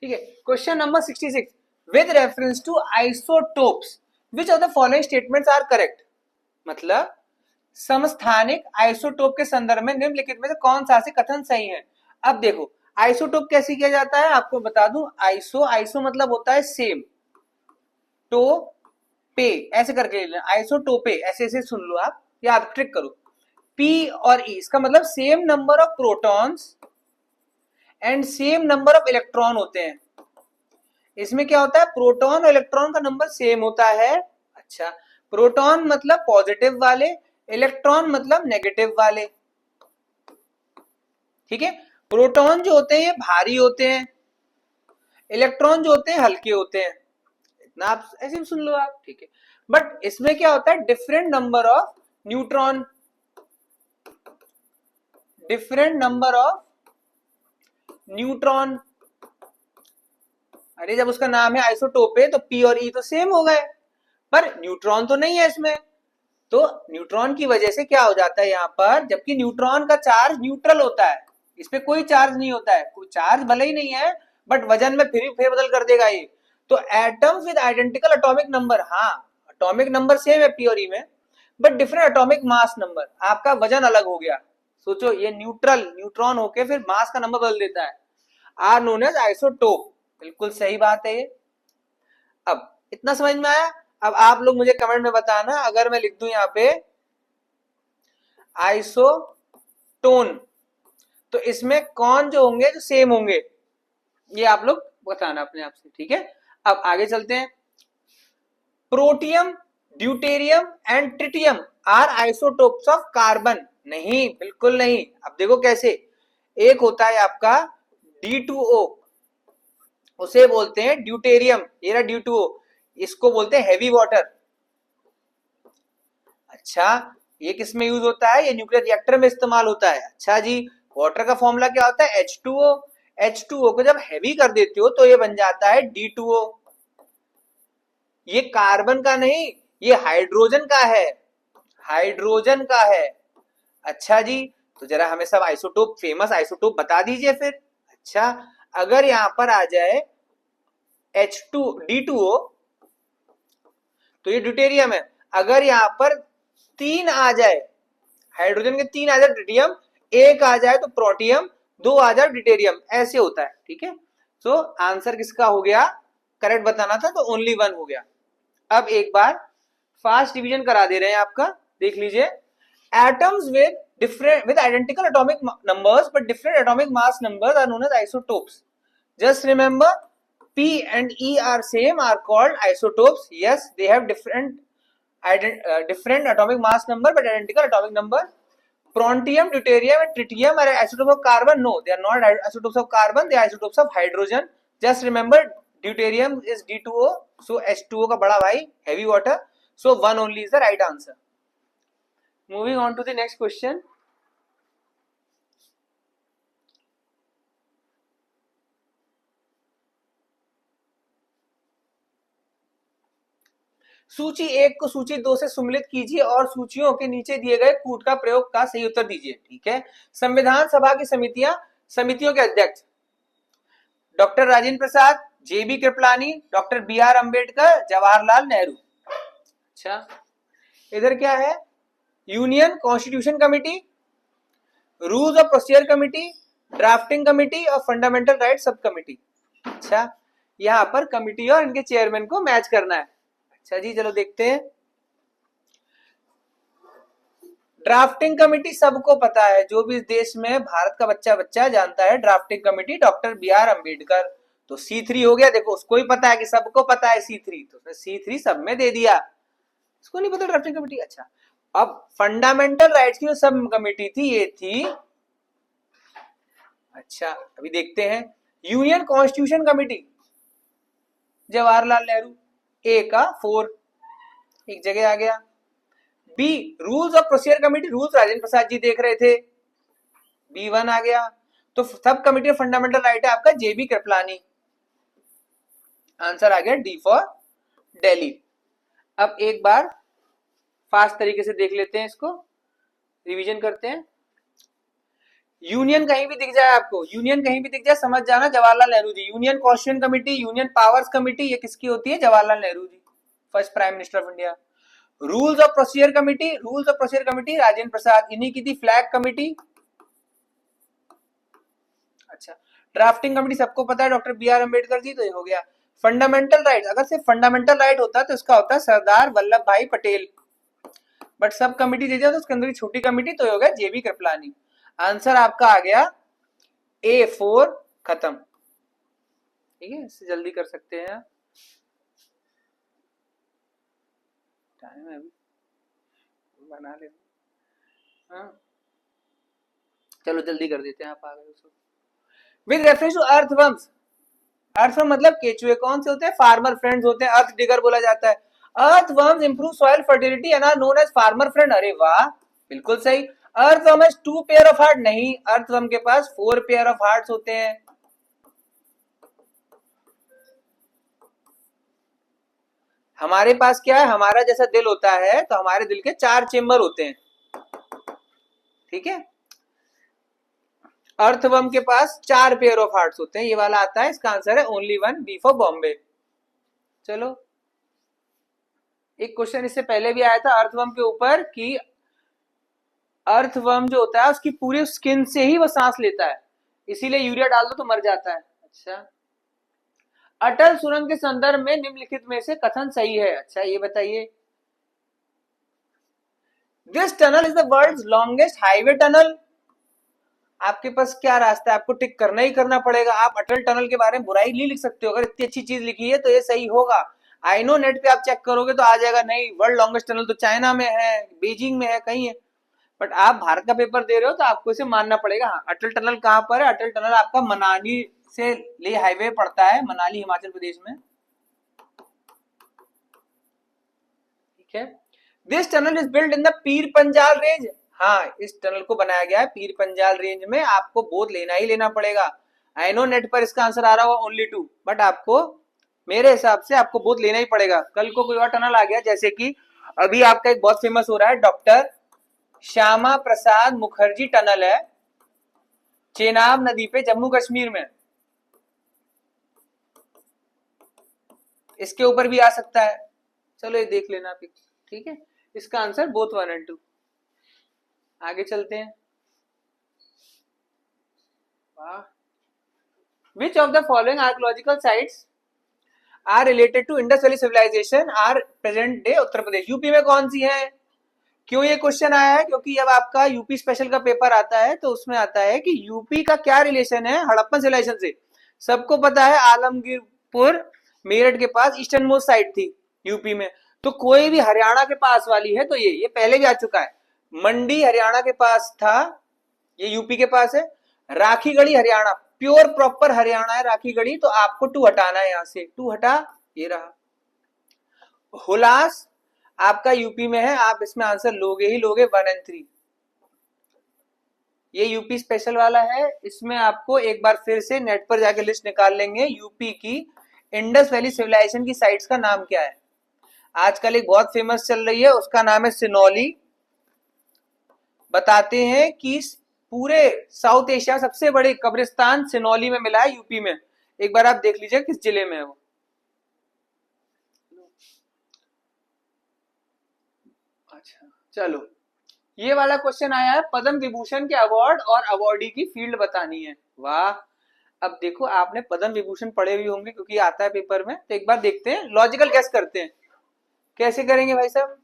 ठीक है। Question number 66, with reference to isotopes which of the following statements are correct. मतलब समस्थानिक isotope के संदर्भ में निम्नलिखित में से कौन सा से कथन सही है। अब देखो आइसोटोप कैसे किया जाता है आपको बता दूं। आइसो मतलब होता है सेम, टो पे ऐसे करके लेना, आइसोटोपे ऐसे ऐसे सुन लो आप, या आप ट्रिक करो। पी और ई इसका मतलब same number of protons and same number of electron होते हैं। इसमें क्या होता है, प्रोटॉन और इलेक्ट्रॉन का नंबर सेम होता है। अच्छा, प्रोटॉन मतलब पॉजिटिव वाले, इलेक्ट्रॉन मतलब नेगेटिव वाले। ठीक है, प्रोटॉन जो होते हैं ये भारी होते हैं, इलेक्ट्रॉन जो होते हैं हल्के होते हैं। इतना आप ऐसे सुन लो आप, ठीक है। बट इसमें क्या होता है, different number of neutron, different number of neutron. अरे जब उसका नाम है आइसोटोप है तो पी और ई तो सेम हो गए, पर न्यूट्रॉन तो नहीं है इसमें। तो न्यूट्रॉन की वजह से क्या हो जाता है यहाँ पर, जबकि न्यूट्रॉन का चार्ज न्यूट्रल होता है, इसमें कोई चार्ज नहीं होता है, कोई चार्ज भले ही नहीं है बट वजन में फिर फेरबदल कर देगा ये। तो atoms with identical atomic number, हाँ एटॉमिक नंबर सेम है पी और ई में, but different atomic mass number, आपका वजन अलग हो गया। सोचो ये न्यूट्रल न्यूट्रॉन होके फिर मास का नंबर बदल देता है, आर नोन एज आइसोटोप। बिल्कुल सही बात है ये। अब इतना समझ में आया। अब आप लोग मुझे कमेंट में बताना, अगर मैं लिख दूं यहाँ पे आइसोटोन, तो इसमें कौन जो होंगे जो सेम होंगे, ये आप लोग बताना अपने आप से, ठीक है। अब आगे चलते हैं। Protium, deuterium and tritium are isotopes of carbon. नहीं, बिल्कुल नहीं। अब देखो कैसे, एक होता है आपका D2O, उसे बोलते हैं ड्यूटेरियम, ये रहा D2O, इसको बोलते हैं हैवी वाटर। अच्छा, ये किस में यूज होता है, ये न्यूक्लियर रिएक्टर में इस्तेमाल होता है। अच्छा जी, वाटर का फॉर्मूला क्या होता है, H2O। H2O को जब हैवी कर देते हो तो ये बन जाता है D2O। ये कार्बन का नहीं, ये हाइड्रोजन का है, हाइड्रोजन का है। अच्छा जी, तो जरा हमें सब आइसोटोप, फेमस आइसोटोप बता दीजिए फिर। अच्छा, अगर यहां पर आ जाए H2 D2O तो ये ड्यूटेरियम है। अगर यहां पर 3 आ जाए, हाइड्रोजन के 3 आ जाए ट्रिटियम, 1 आ जाए तो प्रोटियम, 2 आ जाए ड्यूटेरियम, ऐसे होता है। ठीक है, सो आंसर किसका हो गया, करेक्ट बताना था तो ओनली 1 हो गया। अब एक बार फास्ट डिवीजन करा दे रहे हैं आपका, देख लीजिए। Atoms with different with identical atomic numbers but different atomic mass numbers are known as isotopes. Just remember, P and E are same, are called isotopes. Yes, they have different atomic mass number but identical atomic number. Strontium, deuterium and tritium are isotopes of carbon. No, they are not isotopes of carbon, they are isotopes of hydrogen. Just remember, deuterium is D2O, so H2O का बड़ा भाई heavy water, so 1 only is the right answer. Moving on to the next question. सूची 1 को सूची 2 से सम्मिलित कीजिए और सूचियों के नीचे दिए गए कूट का प्रयोग का सही उत्तर दीजिए। ठीक है, संविधान सभा की समितियों के अध्यक्ष डॉक्टर राजेंद्र प्रसाद, जेबी कृपलानी, डॉक्टर BR अम्बेडकर, जवाहरलाल नेहरू। अच्छा, इधर क्या है, union constitution committee, rules of procedure committee, drafting committee और फंडामेंटल राइट सब कमेटी। अच्छा, यहां पर कमिटी और इनके चेयरमैन को मैच करना है। अच्छा जी, चलो देखते हैं। ड्राफ्टिंग कमेटी सबको पता है, जो भी इस देश में भारत का बच्चा जानता है drafting committee doctor BR Ambedkar. तो C3 हो गया, देखो उसको ही पता है कि सबको पता है C3, तो उसने C3 सब में दे दिया, इसको नहीं पता ड्राफ्टिंग कमेटी। अच्छा, अब फंडामेंटल राइट्स की जो सब कमेटी थी ये थी, अच्छा अभी देखते हैं, union constitution committee Jawaharlal Nehru, A का 4 एक जगह आ गया। B rules of procedure committee, rules Rajendra Prasad ji देख रहे थे, B1 आ गया। तो sub committee of fundamental right है आपका JB कृपलानी, आंसर आ गया D फॉर दिल्ली। अब एक बार फास्ट तरीके से देख लेते हैं, इसको रिवीजन करते हैं। यूनियन कहीं भी दिख जाए आपको, यूनियन कहीं भी दिख जाए समझ जाना Jawaharlal Nehru ji. Union question committee, union powers committee, ये किसकी होती है? Jawaharlal Nehru ji, first prime minister of India. Rules of procedure committee, rules of procedure committee Rajendra Prasad, इन्हीं की थी। फ्लैग कमेटी, अच्छा। ड्राफ्टिंग कमेटी सबको पता है, doctor B R Ambedkar ji, तो ये हो गया। फंडामेंटल राइट, अगर सिर्फ फंडामेंटल राइट होता तो इसका होता सरदार वल्लभ भाई पटेल, बट सब कमेटी दे दिया तो उसके अंदर छोटी कमेटी, तो हो गया जेबी कृपलानी। आंसर आपका आ गया A4, खत्म। ठीक है, इससे जल्दी कर सकते हैं, टाइम है अभी, बना ले। हाँ चलो जल्दी कर देते हैं, आप आ गए उसको। With reference to earthworms, earthworm मतलब केचुए कौन से होते हैं? फार्मर फ्रेंड्स होते हैं, अर्थ डिगर बोला जाता है। Earthworms improve soil fertility and are known as farmer friend. अरे वाह, बिल्कुल सही। Earthworm has 2 pair of heart, नहीं, अर्थवर्म के पास 4 पेयर ऑफ हार्ट्स होते हैं। हमारे पास क्या है? हमारा जैसा दिल होता है तो हमारे दिल के 4 चेम्बर होते हैं, ठीक है। अर्थवर्म के पास 4 पेयर ऑफ हार्ट्स होते हैं, ये वाला आता है, इसका आंसर है only one, B for Bombay. चलो, एक क्वेश्चन इससे पहले भी आया था अर्थवर्म के ऊपर कि अर्थवर्म जो होता है उसकी पूरी स्किन से ही वो सांस लेता है, इसीलिए यूरिया डाल दो तो मर जाता है। अच्छा, अटल सुरंग के संदर्भ में निम्नलिखित में से कथन सही है? अच्छा ये बताइए। This tunnel is the world's longest highway tunnel. आपके पास क्या रास्ता है? आपको टिक करना ही करना पड़ेगा। आप अटल टनल के बारे में बुराई नहीं लिख सकते हो, अगर इतनी अच्छी चीज लिखी है तो ये सही होगा। आई नो नेट पे आप चेक करोगे तो आ जाएगा, नहीं वर्ल्ड लॉन्गेस्ट टनल तो चाइना में है, बीजिंग में है, कहीं है, बट आप भारत का पेपर दे रहे हो तो आपको इसे मानना पड़ेगा। हाँ, अटल टनल कहां पर है? अटल टनल आपका मनाली से ले हाईवे पड़ता है, मनाली हिमाचल प्रदेश में, ठीक है। This tunnel is build in the Pir Panjal range. हाँ, इस टनल को बनाया गया है पीर पंजाल रेंज में, आपको बोध लेना ही लेना पड़ेगा। आई नो नेट पर इसका आंसर आ रहा होगा ओनली 2, बट आपको मेरे हिसाब से आपको बोध लेना ही पड़ेगा। कल को कोई और टनल आ गया, जैसे कि अभी आपका एक बहुत फेमस हो रहा है डॉक्टर श्यामा प्रसाद मुखर्जी टनल है, चेनाब नदी पे, जम्मू कश्मीर में, इसके ऊपर भी आ सकता है। चलो ये देख लेना आप, ठीक है। इसका आंसर बोथ 1 और 2। आगे चलते हैं। Which of the following archaeological sites are related to Indus valley civilization are present day Uttar Pradesh? UP में कौन सी है? क्यों ये क्वेश्चन आया है? क्योंकि जब आपका यूपी स्पेशल का पेपर आता है तो उसमें आता है कि यूपी का क्या रिलेशन है हड़प्पन सिविलाइजेशन से। सबको पता है आलमगीरपुर मेरठ के पास ईस्टर्न मोस्ट साइट थी यूपी में, तो कोई भी हरियाणा के पास वाली है तो ये पहले भी आ चुका है। मंडी हरियाणा के पास था, ये यूपी के पास है। राखीगढ़ी हरियाणा, प्योर प्रॉपर हरियाणा है राखीगढ़ी, तो आपको 2 हटाना है, यहां से 2 हटा, ये रहा। हुलास आपका यूपी में है, आप इसमें आंसर लोगे ही लोगे 1 और 3। ये यूपी स्पेशल वाला है, इसमें आपको एक बार फिर से नेट पर जाके लिस्ट निकाल लेंगे यूपी की इंडस वैली सिविलाइजेशन की साइट्स का नाम क्या है। आजकल एक बहुत फेमस चल रही है, उसका नाम है सिनौली। बताते हैं कि पूरे साउथ एशिया सबसे बड़े कब्रिस्तान सिनौली में मिला है, यूपी में। एक बार आप देख लीजिए किस जिले में है वो। अच्छा चलो, ये वाला क्वेश्चन आया है, पद्म विभूषण के अवार्ड और अवार्डी की फील्ड बतानी है। वाह, अब देखो आपने पद्म विभूषण पढ़े हुए होंगे क्योंकि आता है पेपर में, तो एक बार देखते हैं, लॉजिकल गैस करते हैं। कैसे करेंगे भाई साहब?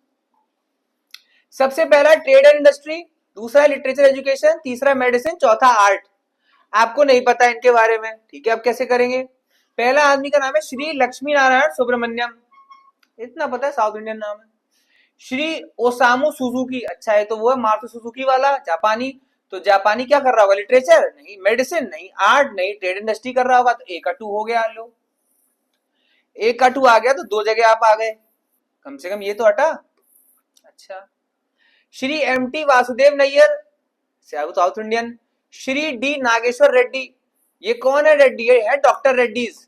सबसे पहला ट्रेड एंड इंडस्ट्री, दूसरा लिटरेचर एजुकेशन, तीसरा मेडिसिन, चौथा आर्ट। आपको नहीं पता इनके बारे में, ठीक है, अब कैसे करेंगे? पहला आदमी का नाम है श्री लक्ष्मी नारायण सुब्रमण्यम, इतना पता है, साउथ इंडियन नाम है। श्री ओसामू सुजुकी, अच्छा है, तो वो है मारुति सुजुकी वाला, जापानी। तो जापानी क्या कर रहा होगा? लिटरेचर नहीं, मेडिसिन नहीं, आर्ट नहीं, ट्रेड इंडस्ट्री कर रहा होगा, तो एक का 2 हो गया। लो, एक का 2 आ गया तो 2 जगह आप आ गए, कम से कम ये तो हटा। अच्छा, Shri M T Vasudev Nair, south Indian. Shri D Nageshwar Reddy, ये कौन है रेड्डी? ये है डॉक्टर रेड्डीज।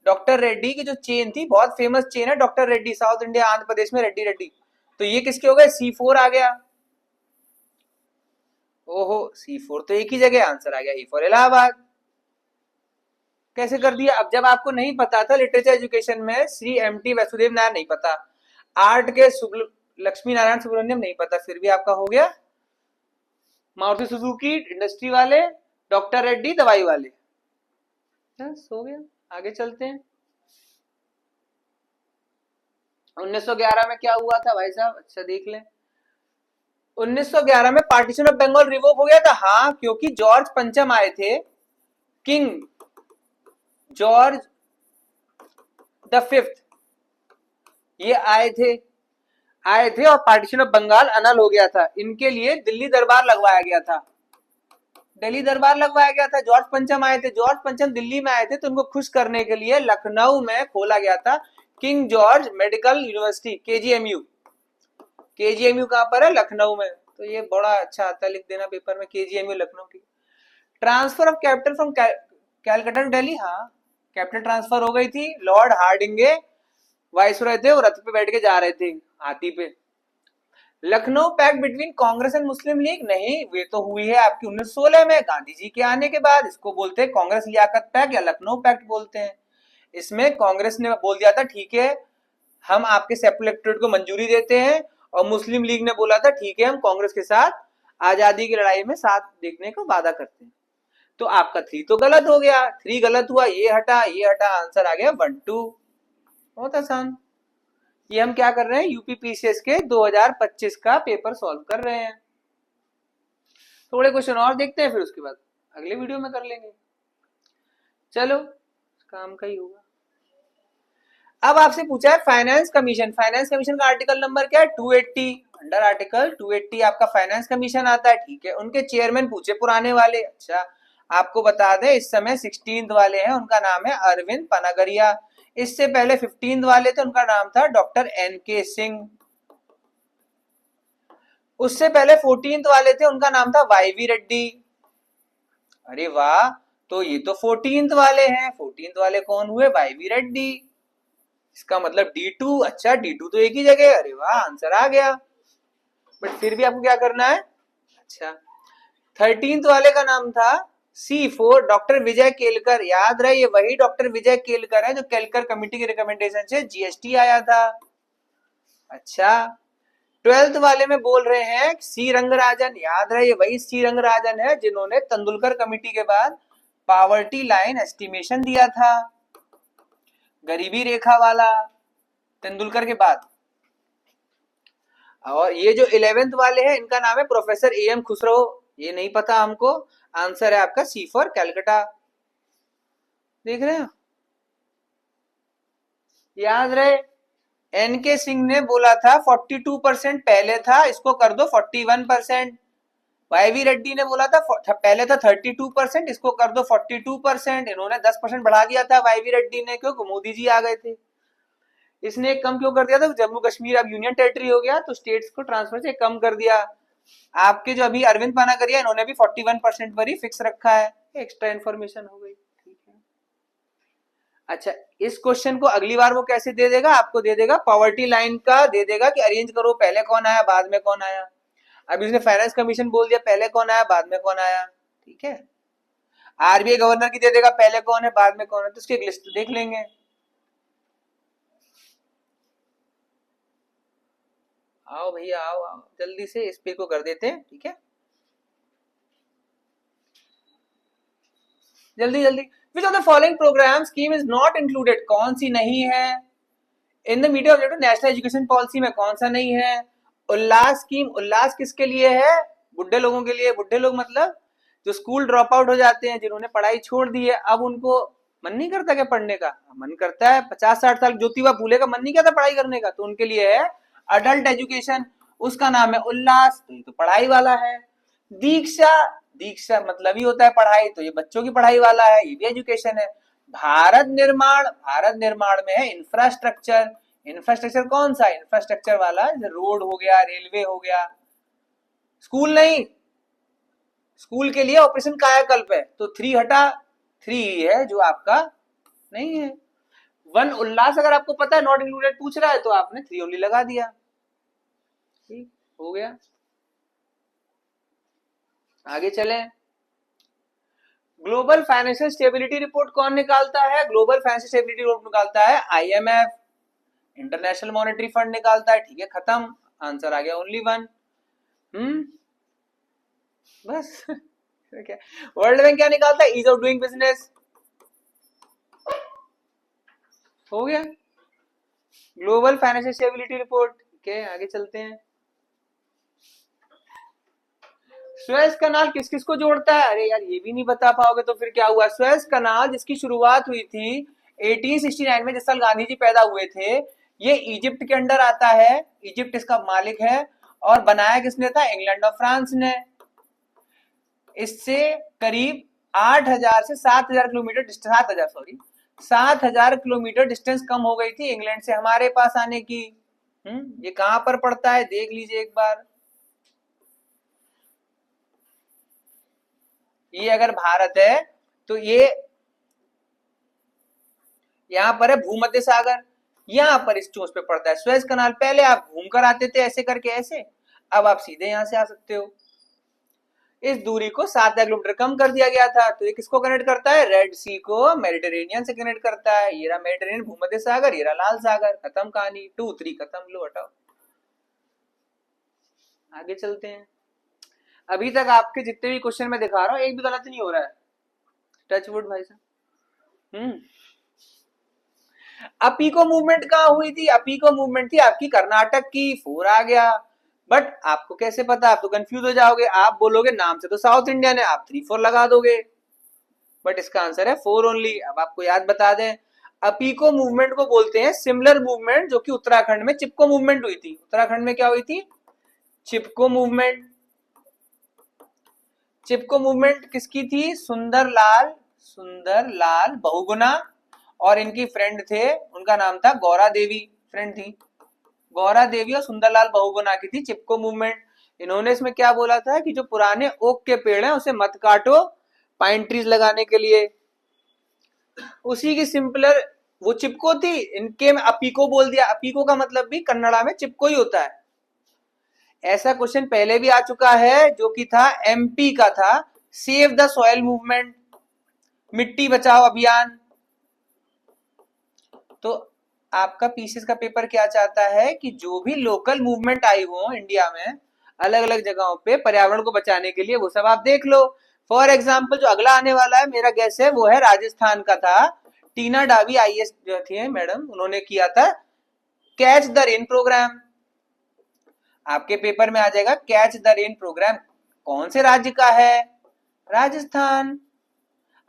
डॉक्टर रेड्डी की जो चेन थी, बहुत फेमस चेन है doctor Reddy, south India Andhra Pradesh में रेड्डी रेड्डी। तो ये किसके हो गए? C4 आ गया। ओहो, C4 तो एक ही जगह, आंसर आ गया E फॉर इलाहाबाद। कैसे कर दिया? अब जब आपको नहीं पता था लिटरेचर एजुकेशन में श्री एमटी वसुदेव नारायण नहीं पता, आर्ट के लक्ष्मी नारायण सुब्रमण्यम नहीं पता, फिर भी आपका हो गया। मारुति सुजुकी इंडस्ट्री वाले, डॉक्टर रेड्डी दवाई वाले, बस हो गया। आगे चलते हैं। 1911 में क्या हुआ था भाई साहब? अच्छा देख लें। 1911 में पार्टीशन ऑफ बंगाल रिवोक हो गया था। हाँ, क्योंकि जॉर्ज पंचम आए थे, किंग जॉर्ज द फिफ्थ, ये आए थे और पार्टीशन ऑफ बंगाल अनल हो गया था। इनके लिए दिल्ली दरबार लगवाया गया था, दिल्ली दरबार लगवाया गया था। जॉर्ज पंचम आए थे, जॉर्ज पंचम दिल्ली में आए थे, तो उनको खुश करने के लिए लखनऊ में खोला गया था king George medical university, KGMU. KGMU कहां पर है? लखनऊ में। तो ये बड़ा अच्छा आता है, लिख देना पेपर में, केजीएमयू लखनऊ की। Transfer of capital from Calcutta to Delhi, हाँ कैपिटल ट्रांसफर हो गई थी। लॉर्ड हार्डिंगे वाइसरॉय थे, वो रथ पे बैठ के जा रहे थे, हाथी पे। Lucknow pact between Congress and Muslim League, नहीं वे तो हुई है आपकी 1916 में, गांधी जी के आने के बाद। इसको बोलते हैं कांग्रेस लियाकत पैक्ट या लखनऊ पैक्ट बोलते हैं। इसमें कांग्रेस ने बोल दिया था ठीक है हम आपके सेपरेट को मंजूरी देते हैं, और मुस्लिम लीग ने बोला था ठीक है हम कांग्रेस के साथ आजादी की लड़ाई में साथ देखने को वादा करते हैं। तो आपका 3 तो गलत हो गया, 3 गलत हुआ, ये हटा ये हटा, आंसर आ गया 1 2। बहुत आसान। ये हम क्या कर रहे हैं? यूपीपीसीएस के 2025 का पेपर सॉल्व कर रहे हैं। थोड़े क्वेश्चन और देखते हैं, फिर उसके बाद अगले वीडियो में कर लेंगे। चलो काम का ही होगा। अब आपसे पूछा है फाइनेंस कमीशन, फाइनेंस कमीशन का आर्टिकल नंबर क्या है? 280। अंडर आर्टिकल 280 आपका फाइनेंस कमीशन आता है, ठीक है। उनके चेयरमैन पूछे पुराने वाले। अच्छा आपको बता दें इस समय 16th वाले हैं, उनका नाम है अरविंद पनागरिया। इससे पहले 15th वाले थे, उनका नाम था डॉक्टर एनके सिंह। उससे पहले 14th वाले थे, उनका नाम था वाईवी रेड्डी। अरे वाह, तो ये तो 14th वाले हैं। 14th वाले कौन हुए? वाईवी रेड्डी। इसका मतलब D2। अच्छा D2 तो एक ही जगह। अरे वाह, आंसर आ गया। बट फिर भी आपको क्या करना है? अच्छा 13th वाले का नाम था C4 डॉक्टर विजय केलकर। याद रहे ये वही डॉक्टर विजय केलकर है जो केलकर कमेटी के रिकमेंडेशन से जीएसटी आया था। अच्छा 12th वाले में बोल रहे हैं सी रंगराजन। याद रहे ये वही सी रंगराजन है जिन्होंने तेंदुलकर कमेटी के बाद पावर्टी लाइन एस्टिमेशन दिया था, गरीबी रेखा वाला, तेंदुलकर के बाद। और ये जो 11th वाले हैं इनका नाम है प्रोफेसर एएम खुसरो। ये नहीं पता हमको, आंसर है आपका सी फॉर कैलकाटा। देख रहे हैं? याद रहे एनके सिंह ने बोला था 42% पहले था, इसको कर दो 41%। वाईवी रेड्डी ने बोला था पहले था 32%, इसको कर दो 42%। इन्होंने 10% बढ़ा दिया था वाईवी रेड्डी ने, क्योंकि मोदी जी आ गए थे। इसने कम क्यों कर दिया था? जम्मू कश्मीर अब यूनियन टेरिटरी हो गया तो स्टेट्स को ट्रांसफर से कम कर दिया। आपके जो अभी अरविंद पनागरिया इन्होंने भी 41% पर ही फिक्स रखा है। एक्स्ट्रा इन्फॉर्मेशन हो गई, ठीक है। अच्छा इस क्वेश्चन को अगली बार वो कैसे दे देगा? आपको दे देगा पॉवर्टी लाइन का, दे देगा कि अरेंज करो पहले कौन आया बाद में कौन आया। अब इसने फाइनेंस कमीशन बोल दिया पहले कौन आया बाद में कौन आया, ठीक है। आरबीआई गवर्नर की दे देगा पहले कौन है बाद में कौन है, तो उसकी एक लिस्ट देख लेंगे। आओ भैया आओ आओ, जल्दी से इस पे को कर देते हैं, ठीक है। जल्दी जल्दी। विच of the following programme scheme is not included, कौन सी नहीं है? In the media of national education policy में कौन सा नहीं है? उल्लास स्कीम, उल्लास किसके लिए है? बुढ़े लोगों के लिए। बुढ़े लोग मतलब जो स्कूल ड्रॉप आउट हो जाते हैं, जिन्होंने पढ़ाई छोड़ दी है, अब उनको मन नहीं करता क्या पढ़ने का? मन करता है। 50-60 साल ज्योतिबा फूले का मन नहीं करता पढ़ाई करने का, तो उनके लिए है अडल्ट एजुकेशन, उसका नाम है उल्लास, तो ये तो पढ़ाई वाला है। दीक्षा, दीक्षा मतलब ही होता है पढ़ाई, तो ये बच्चों की पढ़ाई वाला है, ये भी एजुकेशन है। भारत निर्माण, भारत निर्माण में है इंफ्रास्ट्रक्चर। इंफ्रास्ट्रक्चर कौन सा? इंफ्रास्ट्रक्चर वाला रोड हो गया, रेलवे हो गया। स्कूल नहीं, स्कूल के लिए ऑपरेशन कायाकल्प है, तो 3 हटा, 3 है जो आपका नहीं है। वन उल्लास अगर आपको पता है नॉट इंक्लूडेड पूछ रहा है तो आपने 3 ओनली लगा दिया, ठीक हो गया। आगे चलें। ग्लोबल फाइनेंशियल स्टेबिलिटी रिपोर्ट कौन निकालता है? ग्लोबल फाइनेंशियल स्टेबिलिटी रिपोर्ट निकालता है आईएमएफ, इंटरनेशनल मॉनेटरी फंड निकालता है। ठीक है, खत्म, आंसर आ गया ओनली वन। बस क्या वर्ल्ड बैंक क्या निकालता है? Ease of doing business. हो गया ग्लोबल फाइनेंशियल स्टेबिलिटी रिपोर्ट। ठीक है, आगे चलते हैं। सुएज कनाल किस किस को जोड़ता है? अरे यार ये भी नहीं बता पाओगे तो फिर क्या हुआ? सुएज कनाल जिसकी शुरुआत हुई थी 1869 में, जिस साल गांधी जी पैदा हुए थे, ये इजिप्ट के अंडर आता है। इजिप्ट इसका मालिक है। और बनाया किसने था? इंग्लैंड और फ्रांस ने। इससे करीब 8,000 से 7,000 किलोमीटर 7,000 किलोमीटर डिस्टेंस कम हो गई थी इंग्लैंड से हमारे पास आने की। ये कहां पर पड़ता है देख लीजिए एक बार। ये अगर भारत है तो ये यहां पर है भूमध्य सागर, यहां पर इस चोंच पे पड़ता है सुएज कनाल। पहले आप घूमकर आते थे ऐसे करके ऐसे, अब आप सीधे यहां से आ सकते हो। इस दूरी को 7,000 किलोमीटर कम कर दिया गया था। तो ये किसको कनेक्ट करता है? रेड सी को मेडिटेरेनियन से कनेक्ट करता है। ये रहा मेडिटेरेनियन भूमध्य सागर, ये रहा लाल सागर। खत्म कहानी, 2 3 खत्म। लो हटाओ, आगे चलते हैं। अभी तक आपके जितने भी क्वेश्चन मैं दिखा रहा हूं एक भी गलत नहीं हो रहा है। टच वुड भाई साहब। अपीको मूवमेंट कहाँ हुई थी? अपीको मूवमेंट थी आपकी कर्नाटक की। 4 आ गया। बट आपको कैसे पता? आप तो कंफ्यूज हो जाओगे। आप बोलोगे नाम से तो साउथ इंडियन है, आप 3 4 लगा दोगे। बट इसका आंसर है 4 ओनली। अब आपको याद बता दें, अपीको मूवमेंट को बोलते हैं सिमिलर मूवमेंट जो कि उत्तराखंड में चिपको मूवमेंट हुई थी। उत्तराखंड में क्या हुई थी? चिपको मूवमेंट। चिपको मूवमेंट किसकी थी? सुंदरलाल बहुगुणा और इनकी फ्रेंड थे, उनका नाम था गौरा देवी। फ्रेंड थी गौरा देवी और सुंदरलाल बहुगुणा की थी चिपको मूवमेंट। इन्होंने इसमें क्या बोला था कि जो पुराने ओक के पेड़ हैं उसे मत काटो पाइन ट्रीज लगाने के लिए। उसी की सिंपलर वो चिपको थी, इनके में अपीको बोल दिया। अपीको का मतलब भी कन्नड़ा में चिपको ही होता है। ऐसा क्वेश्चन पहले भी आ चुका है जो कि था एमपी का था, सेव द सॉइल मूवमेंट, मिट्टी बचाओ अभियान। तो आपका पीसीएस का पेपर क्या चाहता है कि जो भी लोकल मूवमेंट आई हो इंडिया में अलग अलग जगहों पे पर्यावरण को बचाने के लिए, वो सब आप देख लो। फॉर एग्जाम्पल जो अगला आने वाला है मेरा गैस है वो है राजस्थान का था। टीना डावी आईएएस जो थी मैडम, उन्होंने किया था कैच द रेन प्रोग्राम। आपके पेपर में आ जाएगा कैच द रेन प्रोग्राम कौन से राज्य का है? राजस्थान।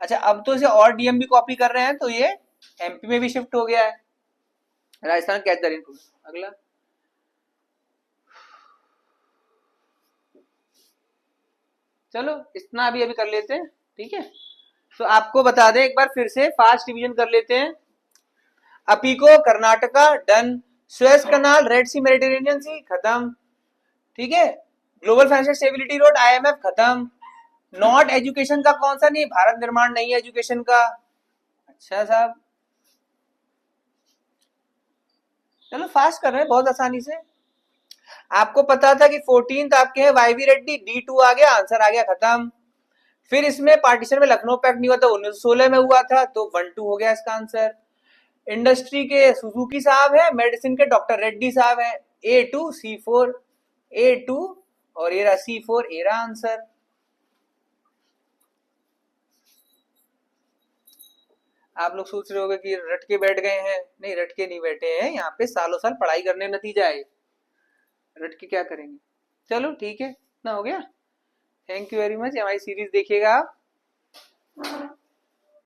अच्छा, अब तो इसे और डीएम भी कॉपी कर रहे हैं तो ये एमपी में भी शिफ्ट हो गया है। Rajasthan catch the rain program. अगला चलो इतना अभी अभी कर लेते हैं, ठीक है। तो आपको बता दें एक बार फिर से, फास्ट रिवीजन कर लेते हैं। अपीको कर्नाटका डन, सुएज कनाल रेड सी मेडिटेरेनियन सी खत्म, ठीक है। Global financial stability road IMF खत्म। नॉट एजुकेशन का कौन सा? नहीं, भारत निर्माण नहीं है एजुकेशन का। अच्छा साहब, चलो फास्ट कर रहे हैं बहुत आसानी से। आपको पता था कि 14th आपके हैं वाईवी रेड्डी, D2 आ गया, आंसर आ गया खत्म। फिर इसमें पार्टीशन में लखनऊ पैक्ट नहीं हुआ था, 1916 में हुआ था, तो 1-2 हो गया इसका आंसर। इंडस्ट्री के सुजुकी साहब है, मेडिसिन के डॉक्टर रेड्डी साहब है। A2C4 A2 और ये रहा C4, ये रहा आंसर। आप लोग सोच रहे होंगे कि रट के बैठ गए हैं। नहीं, रट के नहीं बैठे हैं, यहाँ पे सालों साल पढ़ाई करने नतीजा है। रट के क्या करेंगे। चलो ठीक है, इतना हो गया। Thank you very much. हमारी सीरीज देखिएगा आप।